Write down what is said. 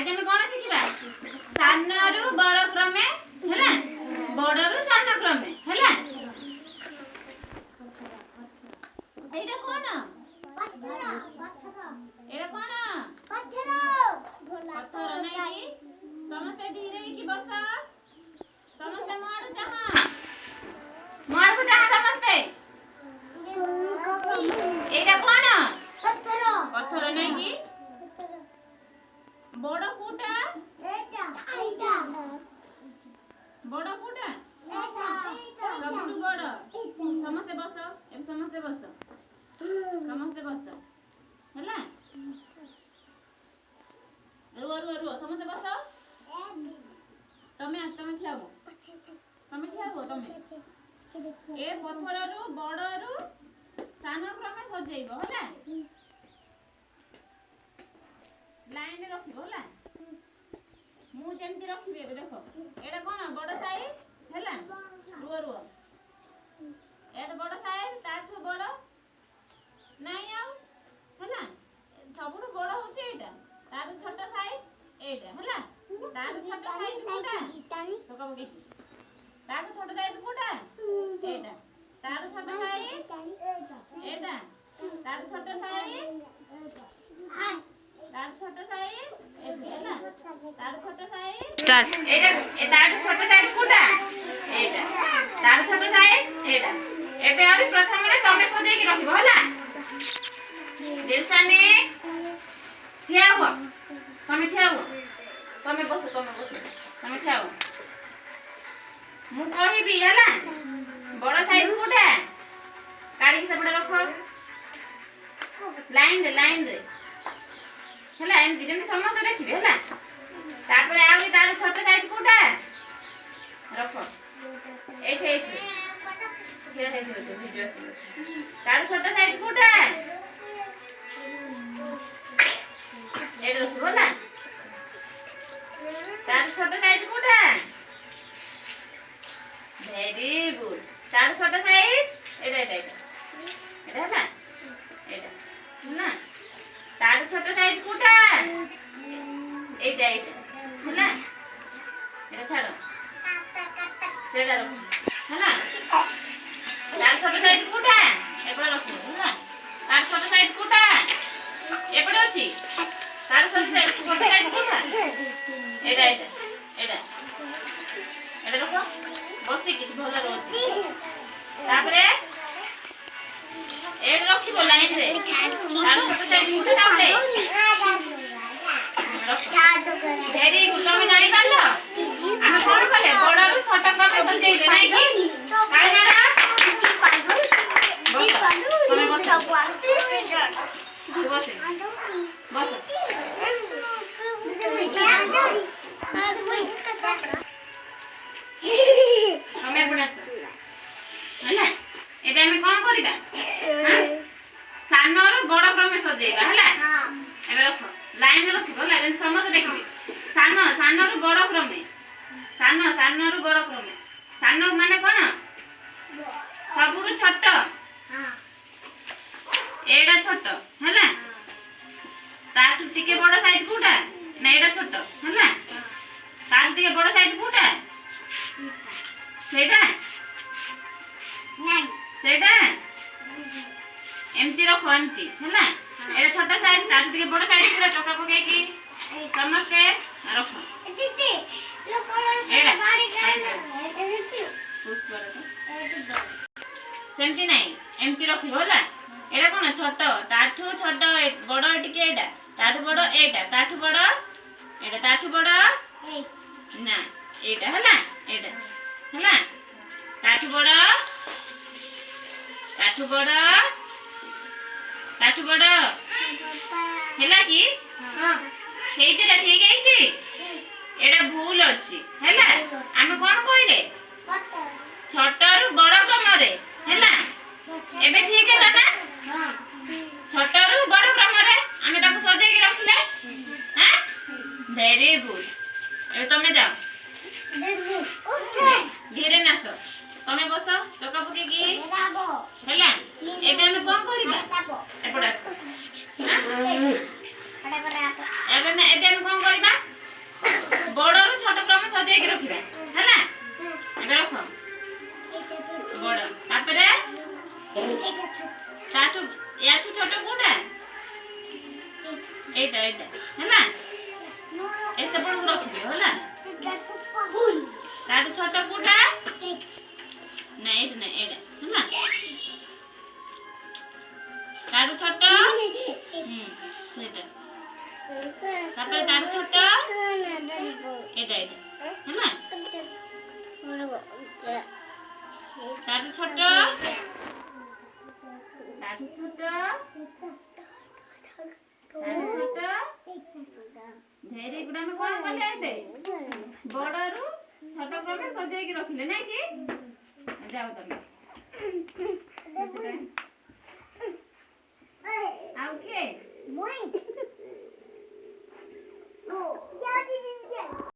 आज हम कोन शिखिबा सानरू बड़ क्रमे हैला बड़रू सान क्रमे हैला एटा कोन पत्थर एटा कोन पत्थर नहीं की समस्ते धीरे की बसा समस्ते मार जहां मार को जहां समस्ते एटा कोन पत्थर नहीं की बड़ कोटा एटा बड़ कोटा सबुठु बड़ समस्ते बस ए समस्ते बस हैला रुआ समस्ते बस तमे ठियाबो तमे ए पत्थररू बड़रू सान क्रमे सजेइबो हैला लाइन रखिबो होला मु जेमति रखिबे एबे देखो एटा कोन बड़ साइज हैला रुआ एटा बड़ साइज ताठो बड़ नहीं आउ हैला सबुठु बड़ होचे एटा तार छोट साइज एटा हैला तार छोट साइज कोटा तो कब के तार छोट साइज कोटा एटा तार छोट साइज एटा तार छोट साइज तार छोट साइज एटा तार छोट साइज स्टार्ट एटा तार छोट साइज कोटा एटा तार छोट साइज एटा एबे आरो प्रथम रे तमे सजे की रखिबो होला दिलसाने ठिया हो तमे बस तमे ठिया हो मु कहिबी होला बड़ साइज कोटा काडी के सबडे रखो लाइन रे होला एम दिजन समस्त देखिबे होला तापर आउरी तार छोट साइज कोटा रखो एठे ठिया हे जो वीडियो तार छोट साइज कोटा एटा रखो होला तार छोट साइज कोटा वेरी गुड तार छोट साइज एटा होला एटा ना तार छोट साइज कोटा एटा होला एटा छाड़ो सेटा रखो होला तार छोट साइज कोटा एपडे रखो होला तार छोट साइज कोटा एपडे अछि तार छोट साइज कोटा एटा रखो बसी कि भलो रोसी तापरे एड रखिबो लाइन रे तार छोट साइज कोटा तापरे वेरी गुड तमे जानि पारलो हम कोन कले बड़रू छोट क्रमे सजेइले नै कि काय मारा तमे बस हमें बुनास हैला एबे हम कोन करिबा सानरो बड़ क्रमे सजेइबा हैला एबे रखो लाइन रखिबो लाइन समस्त देखिबे सानरो बड़ क्रमे सानरो बड़ क्रमे सान माने कोन सबुरु छोट एडा छोट हैला ताठु टिके बड़ साइज कोटा ना एडा छोट हैला ताठु टिके बड़ साइज कोटा सेटा एमती रखो एमती हैला एडा छोट साइज ताठु टिके बड़ साइज पूरा चका पके की समस्त रखो एडा पुश करो सेमती नहीं एमती रखिबो होला एडा कोन छोट ताठु छोट बड़ टिके एडा ताठु बड़ एडा ताठु बड़ एडा ताठु बड़ ना एडा होला ताठु बड़ हैला की हां हेइतेला ठीक हेइची एडा भूल अछि हैला आमे कोन कइले छोटरू बड़ क्रम रे हैला एबे ठीक है ना हां छोटरू बड़ क्रम रे आमे ताको सजे के रखले हां वेरी गुड ए तमे जाओ धीरे नासो तमे बसो चका पके की हैला एबे हम कोन करिबा एपडा हां एबे हम कोन करिबा ସଜେଇକି ରଖିବା ହେଲା ଏବେ ରଖ ବଡ଼ ତାପରେ ତାଠୁ ୟାଠୁ ଛୋଟ କୋଉଟା ଏଇଟା ଏଇଟା ହେଲା ଏ ସେପଟକୁ ରଖିଦିଅ ହେଲା ତାଠୁ ଛୋଟ କୋଉଟା ନା ଏଇଟା ନା ଏଇଟା ହେଲା ତାଠୁ ଛୋଟ ସେଇଟା ତାପରେ ତାଠୁ ଛୋଟ ଏଇଟା ଏଇଟା ହେଲା ତାଠୁ ଛୋଟ ତାଠୁ ଛୋଟ ଧେରେ ଗୁଡ଼ା ଆମେ କଣ କଲେ ଏବେ ବଡ଼ରୁ ଛୋଟ କ୍ରମେ ସଜେଇକି ରଖିଲେ ନାଇଁ କି ଯାଅ ତମେ ଆଉ କିଏ